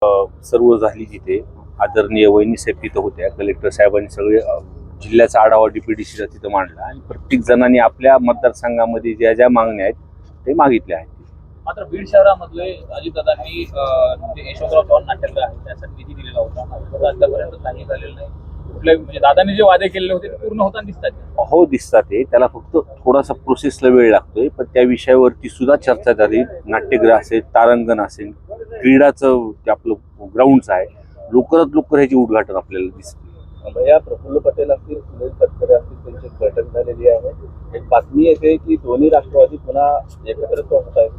सर्व झाली जिथे आदरणीय वहिनी साहेब तिथं होत्या, कलेक्टर साहेबांनी सगळे जिल्ह्याचा आढावा DPDCचा तिथं मांडला आणि प्रत्येक जणांनी आपल्या मतदारसंघामध्ये ज्या ज्या मागण्या आहेत ते मागितल्या आहेत. मात्र बीड शहरामधले अजितदादांनी जे यशवंतराव चव्हाण नाट्यगृह आहे त्यासाठी निधी दिलेला होता, आतापर्यंत काही झालेलं नाही. कुठले म्हणजे दादांनी जे वादे केलेले होते ते पूर्ण होताना दिसतात. हो दिसतात ते, त्याला फक्त थोडासा प्रोसेसला वेळ लागतोय, पण त्या विषयावरती सुद्धा चर्चा झाली. नाट्यगृह असेल, तारांगण असेल, क्रीडाचं ते आपलं ग्राउंडचं आहे, लवकरात लवकर ह्याची उद्घाटन आपल्याला दिसते. या प्रफुल्ल पटेल असतील, सुनील तटकरे असतील, त्यांची बैठक झालेली आहे. एक बातमी येते की दोन्ही राष्ट्रवादी पुन्हा एकत्र होत आहेत.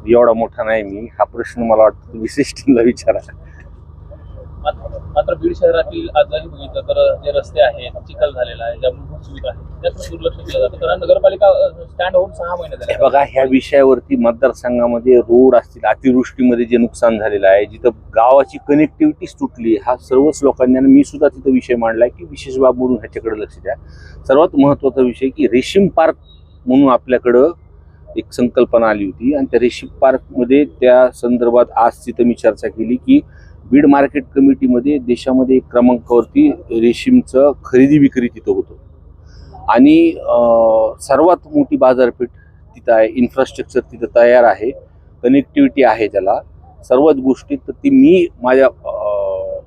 एवढा मोठा नाही मी, हा प्रश्न मला वाटतं विशेष टीमला विचारा. मात्र बीड शहरातील आज जरी बघितलं तर जे रस्ते आहेत, चिखल झालेला आहे, ज्या मूलभूत सुविधा आहेत त्याचं दुर्लक्ष केलं जातं. कारण नगरपालिका स्टँड होऊन 6 महिने झाले. बघा, ह्या विषयावरती मतदारसंघामध्ये रोड असतील, अतिवृष्टीमध्ये जे नुकसान झालेलं आहे, जिथं गावाची कनेक्टिव्हिटीच तुटली, हा सर्वच लोकांनी, आणि मी सुद्धा तिथं विषय मांडलाय की विशेष बाब म्हणून ह्याच्याकडे लक्ष द्या. सर्वात महत्त्वाचा विषय की रेशीम पार्क म्हणून आपल्याकडं एक संकल्पना आली होती आणि त्या रेशीम पार्कमध्ये त्या संदर्भात आज तिथं मी चर्चा केली की बीड मार्केट कमिटीमध्ये देशामध्ये एक क्रमांकावरती रेशीमचं खरेदी विक्री तिथं होतं आणि सर्वात मोठी बाजारपेठ तिथं आहे, इन्फ्रास्ट्रक्चर तिथं तयार आहे, कनेक्टिव्हिटी आहे, त्याला सर्वच गोष्टी. तर ती मी माझ्या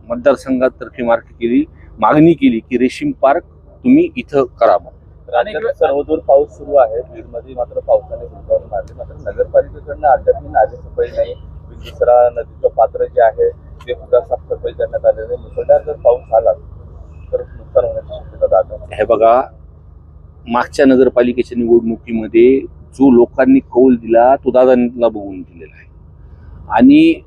मतदारसंघातर्फे मागणी केली की रेशीम पार्क तुम्ही इथं करावं. राज्यात सर्वदूर पाऊस सुरू आहे, बीडमध्ये मात्र पावसाने हुलकावून मारले. मात्र नगरपालिकेकडनं अद्यापही नालेसफाई नाही. बिंदुसरा नदीचं पात्र जे आहे ते सुद्धा साफसफाई करण्यात आलेलं आहे. मुसळधार जर पाऊस आला तर नुकसान होण्याची शक्यता दाखल. हे बघा, मागच्या नगरपालिकेच्या निवडणुकीमध्ये जो लोकांनी कौल दिला तो दादांना बघून दिलेला आहे आणि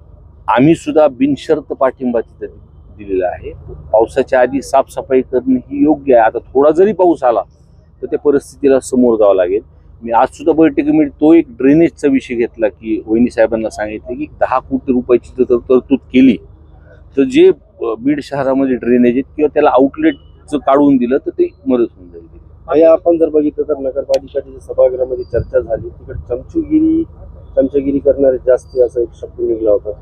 आम्ही सुद्धा बिनशर्त पाठिंबा तिथं दिलेला आहे. पावसाच्या आधी साफसफाई करणे ही योग्य आहे. आता थोडा जरी पाऊस आला तर त्या परिस्थितीला समोर जावं लागेल. मी आज सुद्धा बैठकीमध्ये तो एक ड्रेनेजचा विषय घेतला की वहिनी साहेबांना सांगितले की 10 कोटी रुपयाची जर तरतूद केली तर जे बीड शहरामध्ये ड्रेनेज आहेत किंवा त्याला आउटलेटचं काढून दिलं तर ते मदत होऊन जाईल. आपण जर बघितलं तर नगरपालिकेच्या सभागृहामध्ये चर्चा झाली, तिकडे चमचगिरी करणारे जास्त असं एक शब्द निघला होता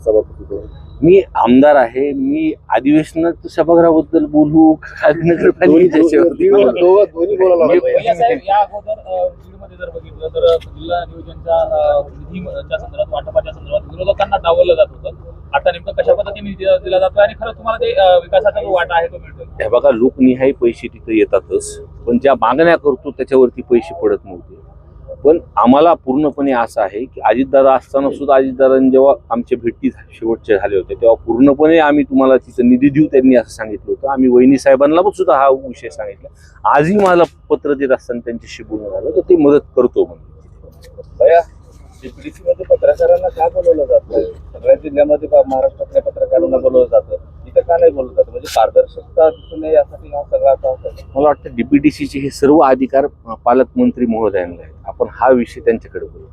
सभापतीकडून. मी आमदार आहे, मी अधिवेशनात सभागृहाबद्दल बोलू नगरपालिकेच्या दोन्ही बोलायला या अगोदर बीडमध्ये जर बघितलं तर जिल्हा नियोजनच्या निधीच्या संदर्भात, वाटपाच्या संदर्भात विरोधकांना डावललं जात होतं. आता नेमकं कशा पद्धतीने निधी दिला जातो आणि खरं तुम्हाला ते विकासाचा जो वाटा आहे तो मिळतो? हे बघा, लोकनिहाय पैसे तिथं येतातच, पण ज्या मागण्या करतो त्याच्यावरती पैसे पडत नव्हते. पण आम्हाला पूर्णपणे असं आहे की अजितदादा असताना सुद्धा अजितदादांनी जेव्हा आमच्या भेटी शेवटच्या झाल्या होत्या तेव्हा पूर्णपणे आम्ही तुम्हाला तिथं निधी देऊ त्यांनी असं सांगितलं होतं. आम्ही वहिनी साहेबांना पण सुद्धा हा विषय सांगितला. आजही मला पत्र देत असताना त्यांच्याशी बोलणं झालं तर ते मदत करतो म्हणून. DPDC मध्ये पत्रकारांना का बोलवलं जातं? सगळ्या जिल्ह्यामध्ये महाराष्ट्रातल्या पत्रकारांना बोलवलं जातं, इथं का नाही बोलवलं जातं? म्हणजे पारदर्शकता दिसू नये यासाठी हा सगळा मला वाटतं DPDCचे हे सर्व अधिकार पालकमंत्री महोदयांना आहेत. आपण हा विषय त्यांच्याकडे बोलू.